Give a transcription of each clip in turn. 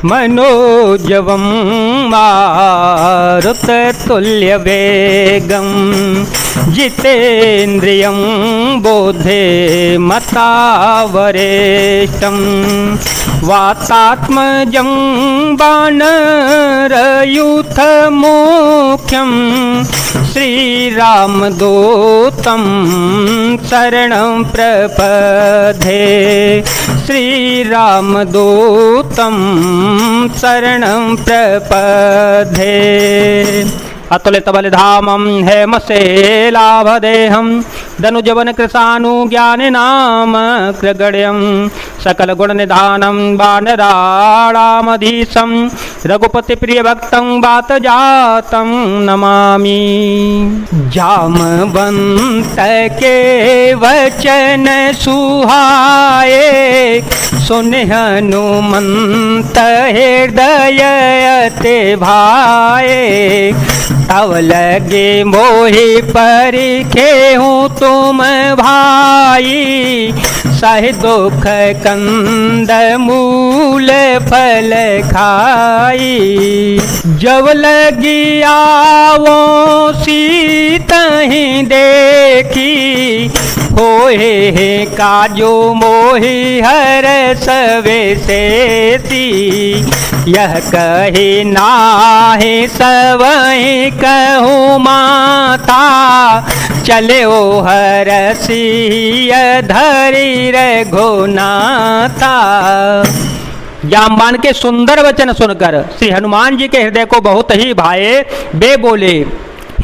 मनोजवं मारुततुल्यवेगं जितेन्द्रियं बोधे मतावरेष्टं वातात्मजं वानरयूथमुख्यं श्रीरामदूतं शरणं प्रपद्ये श्रीरामदूतं शरणं प्रपद्ये। अतुलितबलधामं हेमशेलाभदेहं धनुजवन कृशानुज्ञानिनाम कृगण्यं सकलगुणनिधानं वानराणामधीशं रघुपतिप्रियभक्तं वातजातं नमामि। जामवंत के वचन सुहाए सुन हनुमंत हृदय अति भाए तब लगे मोहि परिखे हूँ तुम भाई सह दुख कंद मूल फल खाई जब लगी आवो सीतहि देखी होए काजो मोहि हर सवे सेती यह कहे नाहि सवहि कहूँ माता चले ओ हरसिय धरी रघुनाथा। जामवान के सुंदर वचन सुनकर श्री हनुमान जी के हृदय को बहुत ही भाए। वे बोले,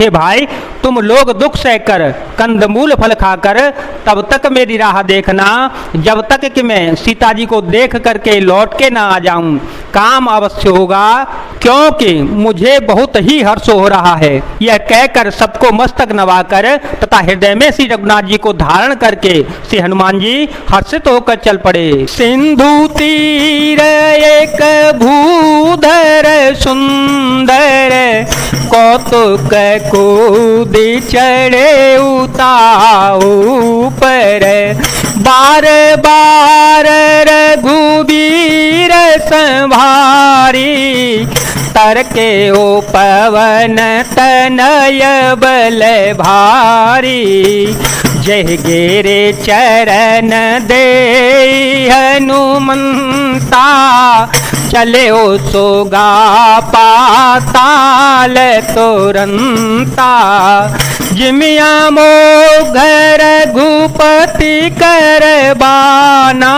हे भाई तुम लोग दुख सहकर कंदमूल फल खाकर तब तक मेरी राह देखना जब तक कि मैं सीता जी को देख करके लौट के ना आ जाऊं। काम अवश्य होगा क्योंकि मुझे बहुत ही हर्ष हो रहा है। यह कहकर सबको मस्तक नवाकर तथा हृदय में श्री रघुनाथ जी को धारण करके श्री हनुमान जी हर्षित होकर चल पड़े। सिंधु तीर एक भूधर सुंदर कौतुक कूदी चढ़े उताऊ पर बार बार रघुबीर संभारी तरके ओ पवन तनय बल भारी जय गिरे चरण दे हनुमंता चले ओ सोगा पाताल तुरंता जिमिया मोघर घुपति कर बाना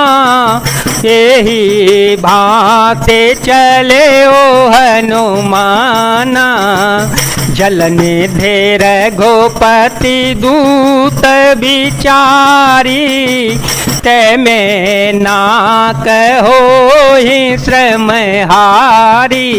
यही भाते चले ओ हनुमाना जलने धेर घोपति दूत बिचारी ते में ना कहो ही श्रम हारी।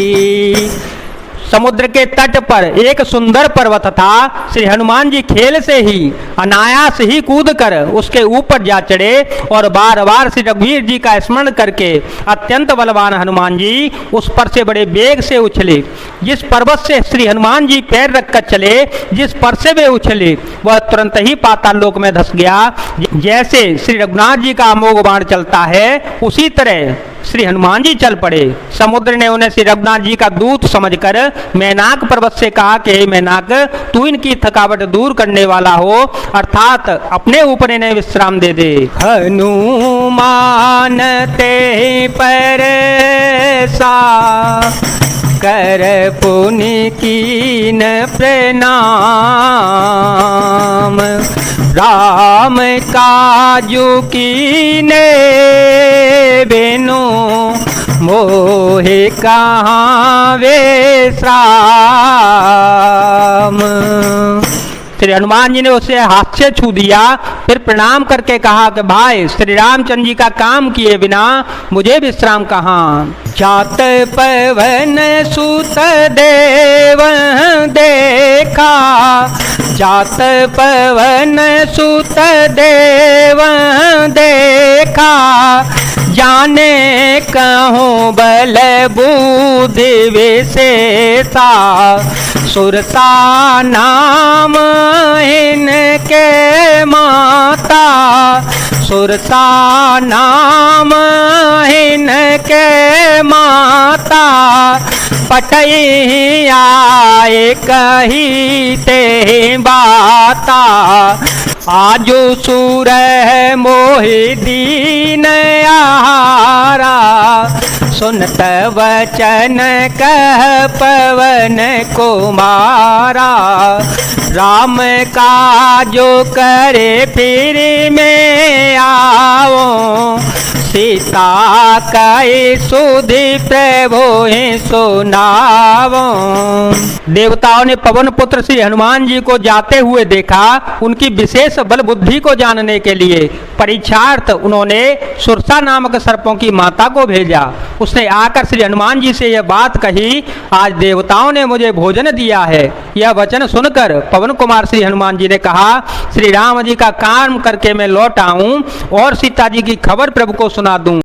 समुद्र के तट पर एक सुंदर पर्वत था। श्री हनुमान जी खेल से ही अनायास ही कूद कर उसके ऊपर जा चढ़े और बार बार श्री रघुवीर जी का स्मरण करके अत्यंत बलवान हनुमान जी उस पर से बड़े वेग से उछले। जिस पर्वत से श्री हनुमान जी पैर रखकर चले, जिस पर से वे उछले वह तुरंत ही पाताल लोक में धस गया। जैसे श्री रघुनाथ जी का अमोघ बाण चलता है उसी तरह श्री हनुमान जी चल पड़े। समुद्र ने उन्हें श्री रघुनाथ जी का दूत समझकर मैनाक पर्वत से कहा कि हे मैनाक तू इनकी थकावट दूर करने वाला हो अर्थात अपने ऊपर इन्हें विश्राम दे दे। हनुमान ते पर सा कर पुनि कीन प्रणाम राम काजू कीने बेनो मोहे कहाँ विश्राम। श्री हनुमान जी ने उसे हाथ से छू दिया, फिर प्रणाम करके कहा कि भाई श्री रामचंद्र जी का काम किए बिना मुझे विश्राम कहाँ। जात पवन सुत देव देखा, जात पवन सुत देव देखा, जाने कहूँ बल बुद्धि विशेषा, सुरता नाम इनके माता, सुरसा नाम इनके माता पटई आए कही ते बाता आजो सूर मोहि दीन आहारा सुनत वचन कह पवन कुमारा राम का जो करे फिर में आओ सीता कई सुधि प्रभु सुनावो। देवताओं ने पवन पुत्र श्री हनुमान जी को जाते हुए देखा। उनकी विशेष बल बुद्धि को जानने के लिए परीक्षार्थ उन्होंने सुरसा नामक सर्पों की माता को भेजा। उसने आकर श्री हनुमान जी से यह बात कही, आज देवताओं ने मुझे भोजन दिया है। यह वचन सुनकर पवन कुमार श्री हनुमान जी ने कहा, श्री राम जी का काम करके मैं लौट आऊं और सीता जी की खबर प्रभु को सुना दूं।